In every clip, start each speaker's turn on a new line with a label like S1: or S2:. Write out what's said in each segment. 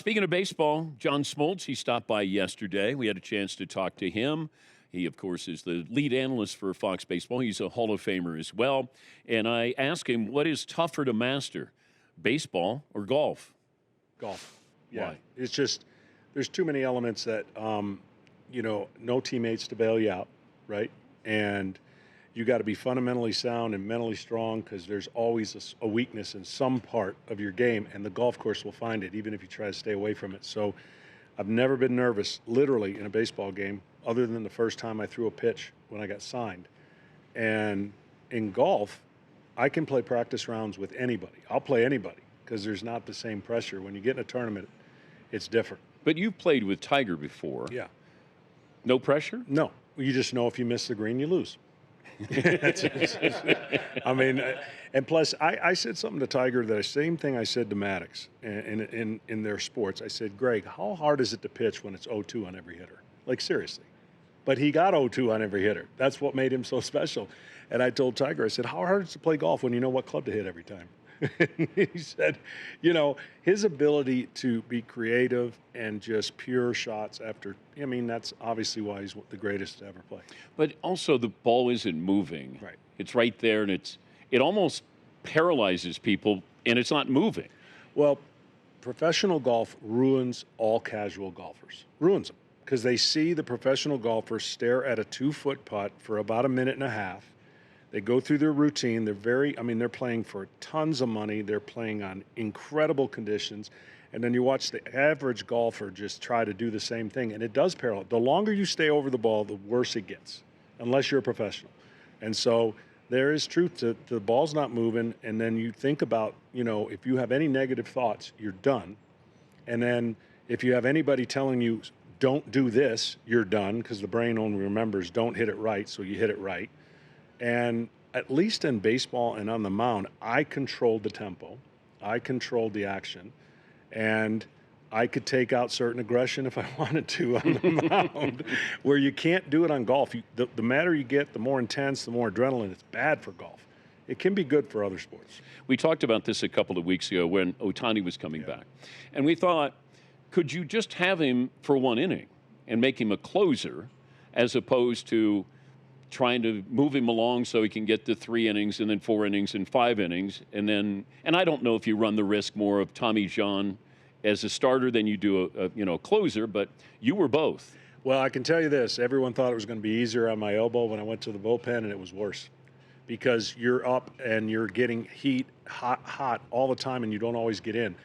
S1: Speaking of baseball, John Smoltz, he stopped by yesterday. We had a chance to talk to him. He, of course, is the lead analyst for Fox Baseball. He's a Hall of Famer as well. And I asked him, what is tougher to master, baseball or golf?
S2: Golf. Yeah.
S1: Why?
S2: It's just, there's too many elements that, no teammates to bail you out, right? And you got to be fundamentally sound and mentally strong because there's always a weakness in some part of your game, and the golf course will find it, even if you try to stay away from it. So I've never been nervous, literally, in a baseball game, other than the first time I threw a pitch when I got signed. And in golf, I can play practice rounds with anybody. I'll play anybody because there's not the same pressure. When you get in a tournament, it's different.
S1: But you've played with Tiger before.
S2: Yeah.
S1: No pressure?
S2: No. You just know if you miss the green, you lose. I mean, and plus, I said something to Tiger, the same thing I said to Maddox in their sports. I said, Greg, how hard is it to pitch when it's 0-2 on every hitter? Like, seriously. But he got 0-2 on every hitter. That's what made him so special. And I told Tiger, I said, how hard is it to play golf when you know what club to hit every time? He said, his ability to be creative and just pure shots after, that's obviously why he's the greatest to ever play.
S1: But also the ball isn't moving.
S2: Right.
S1: It's right there, and it almost paralyzes people, and it's not moving.
S2: Well, professional golf ruins all casual golfers. Ruins them. Because they see the professional golfer stare at a 2-foot putt for about a minute and a half. They go through their routine. They're playing for tons of money. They're playing on incredible conditions. And then you watch the average golfer just try to do the same thing. And it does paralyze. The longer you stay over the ball, the worse it gets, unless you're a professional. And so there is truth to the ball's not moving. And then you think about, if you have any negative thoughts, you're done. And then if you have anybody telling you, don't do this, you're done, because the brain only remembers don't hit it right, so you hit it right. And at least in baseball and on the mound, I controlled the tempo. I controlled the action. And I could take out certain aggression if I wanted to on the mound, where you can't do it on golf. The madder you get, the more intense, the more adrenaline. It's bad for golf. It can be good for other sports.
S1: We talked about this a couple of weeks ago when Otani was coming back. And we thought, could you just have him for one inning and make him a closer as opposed to trying to move him along so he can get to 3 innings and then 4 innings and 5 innings. And I don't know if you run the risk more of Tommy John as a starter than you do a closer, but you were both.
S2: Well, I can tell you this. Everyone thought it was going to be easier on my elbow when I went to the bullpen, and it was worse because you're up and you're getting hot all the time, and you don't always get in.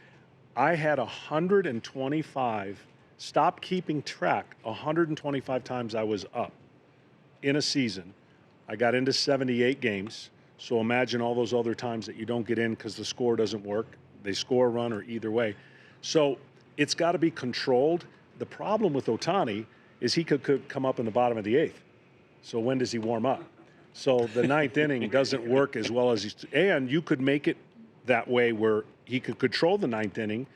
S2: I had 125, stop keeping track, 125 times I was up in a season. I got into 78 games, so imagine all those other times that you don't get in because the score doesn't work. They score a run or either way. So it's got to be controlled. The problem with Otani is he could come up in the bottom of the 8th. So when does he warm up? So the 9th inning doesn't work as well as and you could make it that way where he could control the 9th inning,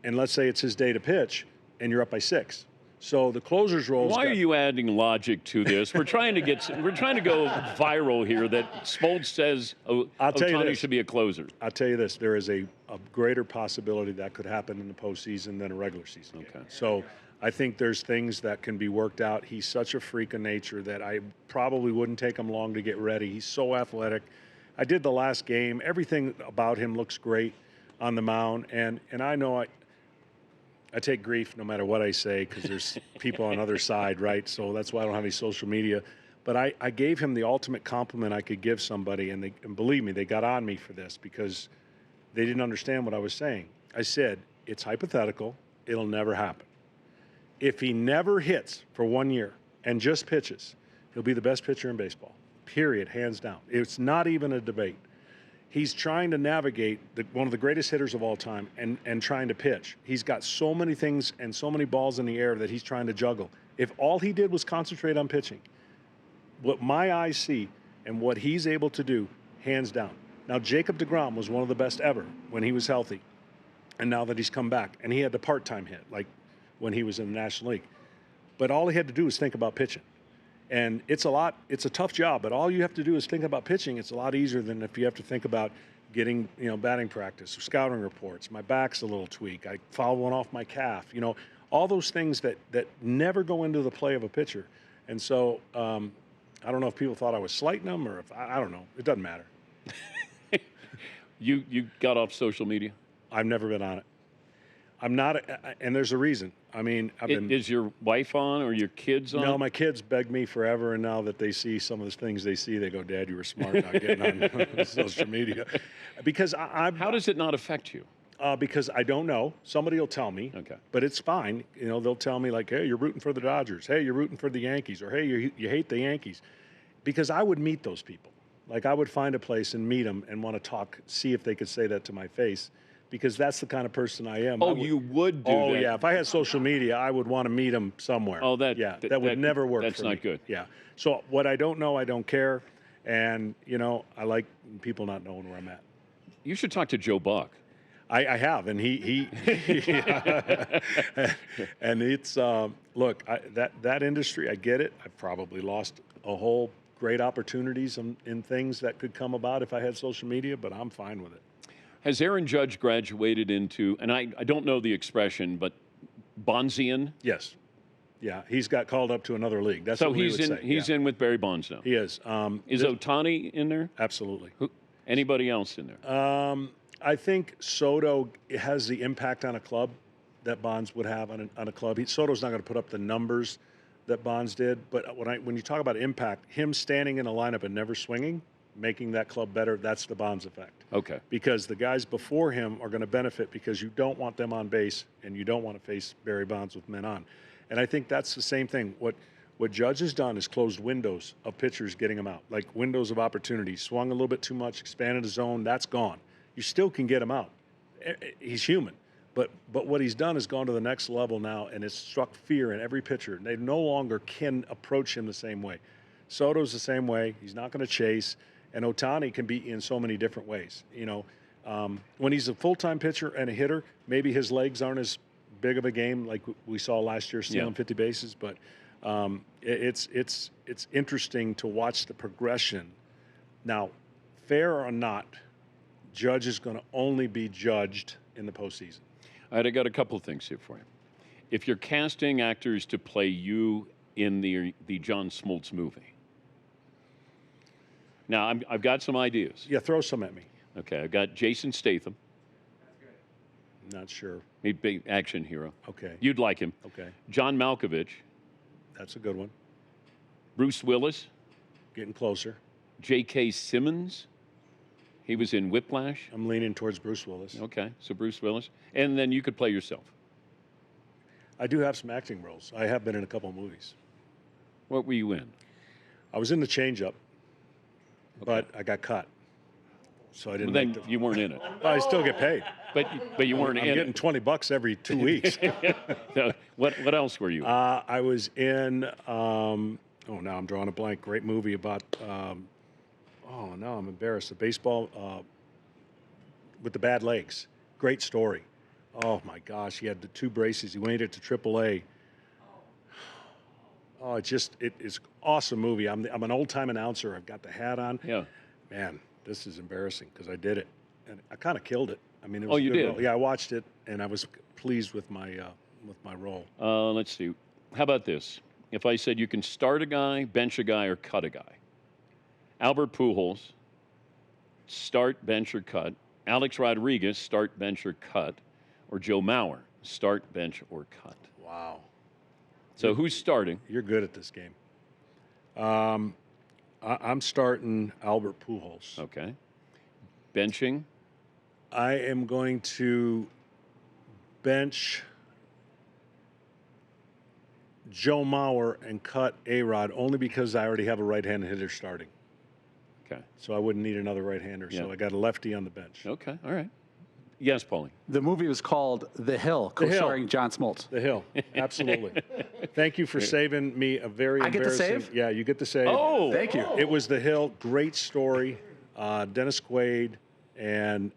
S2: and let's say it's his day to pitch, and you're up by 6. So the closer's role.
S1: Why are you adding logic to this? We're trying to go viral here. That Smoltz says Otani should be a closer.
S2: I'll tell you this: there is a greater possibility that could happen in the postseason than a regular season game. So I think there's things that can be worked out. He's such a freak of nature that I probably wouldn't take him long to get ready. He's so athletic. I did the last game. Everything about him looks great on the mound, and I know I take grief no matter what I say because there's people on the other side, right? So that's why I don't have any social media. But I gave him the ultimate compliment I could give somebody, and believe me, they got on me for this because they didn't understand what I was saying. I said, it's hypothetical. It'll never happen. If he never hits for 1 year and just pitches, he'll be the best pitcher in baseball, period, hands down. It's not even a debate. He's trying to navigate one of the greatest hitters of all time and trying to pitch. He's got so many things and so many balls in the air that he's trying to juggle. If all he did was concentrate on pitching, what my eyes see and what he's able to do, hands down. Now, Jacob deGrom was one of the best ever when he was healthy, and now that he's come back, and he had the part-time hit, like when he was in the National League. But all he had to do was think about pitching. And it's a tough job, but all you have to do is think about pitching. It's a lot easier than if you have to think about, getting, batting practice, scouting reports. My back's a little tweak. I fouled one off my calf. All those things that never go into the play of a pitcher. And so I don't know if people thought I was slighting them or if I don't know. It doesn't matter.
S1: You got off social media?
S2: I've never been on it. I'm not, and there's a reason. I mean,
S1: Is your wife on or your kids on?
S2: No, my kids begged me forever, and now that they see some of the things they see, they go, "Dad, you were smart not getting on social media." Because
S1: How does it not affect you?
S2: Because I don't know. Somebody will tell me.
S1: Okay.
S2: But it's fine. They'll tell me like, "Hey, you're rooting for the Dodgers. Hey, you're rooting for the Yankees," or "Hey, you hate the Yankees," because I would meet those people. Like I would find a place and meet them and want to talk, see if they could say that to my face. Because that's the kind of person I am.
S1: Oh, you would do that?
S2: Oh, yeah. If I had social media, I would want to meet them somewhere.
S1: Oh, that
S2: would never work
S1: that's
S2: for me.
S1: not good.
S2: Yeah. So what I don't know, I don't care. And, I like people not knowing where I'm at.
S1: You should talk to Joe Buck.
S2: I have, and he and it's look, that industry, I get it. I've probably lost a whole great opportunities in things that could come about if I had social media, but I'm fine with it.
S1: Has Aaron Judge graduated into, and I don't know the expression, but Bonzian?
S2: Yes. Yeah, he's got called up to another league. That's
S1: so
S2: what we would say.
S1: He's in with Barry Bonds now.
S2: He is.
S1: Is Otani in there?
S2: Absolutely.
S1: Anybody else in there?
S2: I think Soto has the impact on a club that Bonds would have on a club. Soto's not going to put up the numbers that Bonds did, but when you talk about impact, him standing in a lineup and never swinging, making that club better, that's the Bonds effect.
S1: Okay.
S2: Because the guys before him are going to benefit because you don't want them on base and you don't want to face Barry Bonds with men on. And I think that's the same thing. What Judge has done is closed windows of pitchers getting them out, like windows of opportunity. Swung a little bit too much, expanded his zone, that's gone. You still can get him out. He's human. But what he's done is gone to the next level now, and it's struck fear in every pitcher. They no longer can approach him the same way. Soto's the same way. He's not going to chase. And Otani can be in so many different ways. When he's a full-time pitcher and a hitter, maybe his legs aren't as big of a game like we saw last year, stealing 50 bases. But it's interesting to watch the progression. Now, fair or not, Judge is going to only be judged in the postseason.
S1: All right, I got a couple of things here for you. If you're casting actors to play you in the John Smoltz movie. Now, I've got some ideas.
S2: Yeah, throw some at me.
S1: Okay, I've got Jason Statham.
S2: That's good. Not sure.
S1: He's a big action hero.
S2: Okay.
S1: You'd like him.
S2: Okay.
S1: John Malkovich.
S2: That's a good one.
S1: Bruce Willis.
S2: Getting closer.
S1: J.K. Simmons. He was in Whiplash.
S2: I'm leaning towards Bruce Willis.
S1: Okay, so Bruce Willis. And then you could play yourself.
S2: I do have some acting roles. I have been in a couple of movies.
S1: What were you in?
S2: I was in The Change-Up. But I got cut, so I didn't.
S1: Well, then you weren't in it.
S2: Well, I still get paid.
S1: But you weren't in it.
S2: I'm getting $20 every 2 weeks.
S1: So what else were you?
S2: I was in. Now I'm drawing a blank. Great movie about. Now I'm embarrassed. The baseball with the bad legs. Great story. Oh my gosh, he had the 2 braces. He made it to AAA. Oh, it's an awesome movie. I'm an old-time announcer. I've got the hat on.
S1: Yeah.
S2: Man, this is embarrassing because I did it. And I kind of killed it. I mean, it was
S1: Oh,
S2: a
S1: you
S2: good
S1: did?
S2: role. Yeah, I watched it, and I was pleased with my role.
S1: Let's see. How about this? If I said you can start a guy, bench a guy, or cut a guy. Albert Pujols, start, bench, or cut. Alex Rodriguez, start, bench, or cut. Or Joe Mauer, start, bench, or cut.
S2: Wow.
S1: So who's starting?
S2: You're good at this game. I'm starting Albert Pujols.
S1: Okay. Benching?
S2: I am going to bench Joe Mauer and cut A-Rod only because I already have a right-handed hitter starting.
S1: Okay.
S2: So I wouldn't need another right-hander.
S1: Yeah.
S2: So I got a lefty on the bench.
S1: Okay. All right. Yes, Paulie.
S3: The movie was called The Hill, co-starring John Smoltz.
S2: The Hill, absolutely. Thank you for saving me a very
S3: I get to
S2: embarrassing.
S3: save?
S2: Yeah, you get to save.
S1: Oh,
S3: Thank you.
S2: It was The Hill. Great story. Dennis Quaid and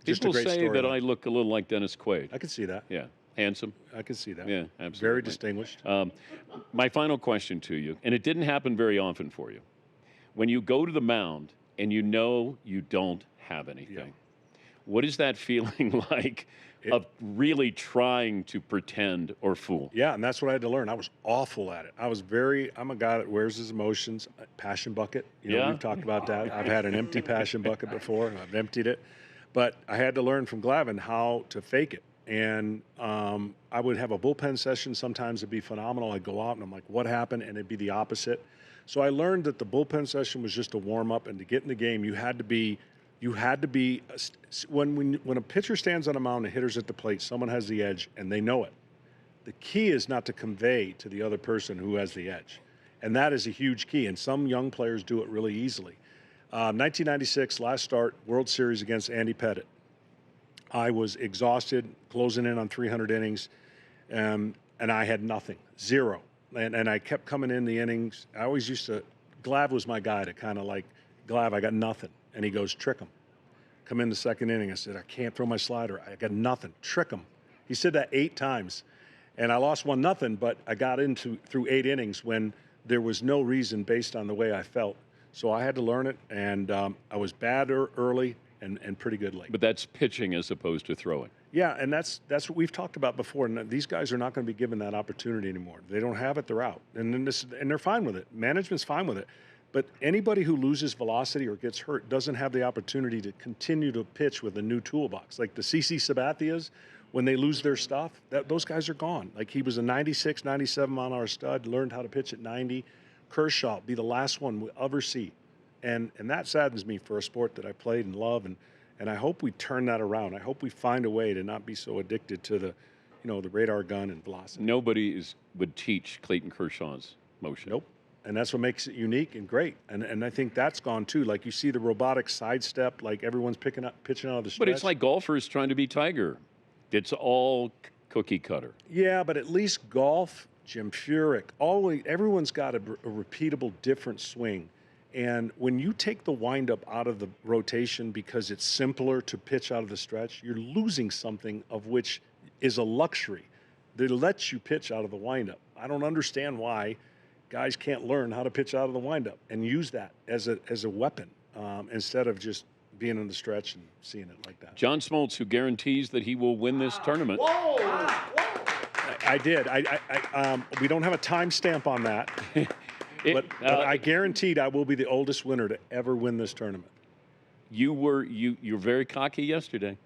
S2: just
S1: people
S2: a great
S1: say
S2: story.
S1: that I look a little like Dennis Quaid.
S2: I could see that.
S1: Yeah. Handsome.
S2: I could see that.
S1: Yeah, absolutely.
S2: Very distinguished.
S1: My final question to you, and it didn't happen very often for you. When you go to the mound and you know you don't have anything.
S2: Yeah.
S1: What is that feeling like of really trying to pretend or fool?
S2: Yeah, and that's what I had to learn. I was awful at it. I'm a guy that wears his emotions. Passion bucket.
S1: Yeah.
S2: We've talked about that. I've had an empty passion bucket before, and I've emptied it. But I had to learn from Glavine how to fake it. And I would have a bullpen session. Sometimes it'd be phenomenal. I'd go out and I'm like, what happened? And it'd be the opposite. So I learned that the bullpen session was just a warm up, and to get in the game, you had to be when a pitcher stands on a mound and hitter's at the plate, someone has the edge and they know it. The key is not to convey to the other person who has the edge. And that is a huge key. And some young players do it really easily. 1996, last start, World Series against Andy Pettitte. I was exhausted, closing in on 300 innings, and I had nothing, zero. And I kept coming in the innings. I always Glav was my guy to kind of like, Glav, I got nothing. And he goes, trick him. Come in the second inning. I said, I can't throw my slider. I got nothing. Trick him. He said that 8 times. And I lost 1-0, but I got through 8 innings when there was no reason based on the way I felt. So I had to learn it, and I was bad early and pretty good late.
S1: But that's pitching as opposed to throwing.
S2: Yeah, and that's what we've talked about before. And these guys are not going to be given that opportunity anymore. They don't have it, they're out. And they're fine with it. Management's fine with it. But anybody who loses velocity or gets hurt doesn't have the opportunity to continue to pitch with a new toolbox. Like the CC Sabathias, when they lose their stuff, those guys are gone. Like he was a 96, 97 mile an hour stud, learned how to pitch at 90. Kershaw be the last one we'll ever see. And that saddens me for a sport that I played and love. And I hope we turn that around. I hope we find a way to not be so addicted to the radar gun and velocity.
S1: Nobody would teach Clayton Kershaw's motion.
S2: Nope. And that's what makes it unique and great. And I think that's gone too. Like you see the robotic sidestep, like everyone's pitching out of the stretch.
S1: But it's like golfers trying to be Tiger. It's all cookie cutter.
S2: Yeah, but at least golf, Jim Furyk, everyone's got a repeatable different swing. And when you take the windup out of the rotation because it's simpler to pitch out of the stretch, you're losing something of which is a luxury. They let you pitch out of the windup. I don't understand why guys can't learn how to pitch out of the windup and use that as a weapon instead of just being in the stretch and seeing it like that.
S1: John Smoltz, who guarantees that he will win this tournament.
S2: Whoa! I did. We don't have a timestamp on that, but I guaranteed I will be the oldest winner to ever win this tournament.
S1: You were very cocky yesterday.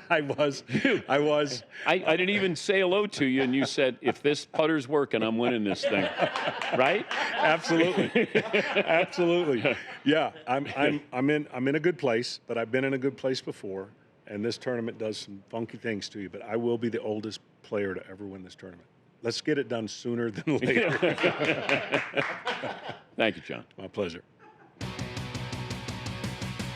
S2: I was.
S1: I didn't even say hello to you, and you said, if this putter's working, I'm winning this thing. Right?
S2: Absolutely. Absolutely. Yeah, I'm in a good place, but I've been in a good place before, and this tournament does some funky things to you, but I will be the oldest player to ever win this tournament. Let's get it done sooner than later.
S1: Thank you, John.
S2: My pleasure.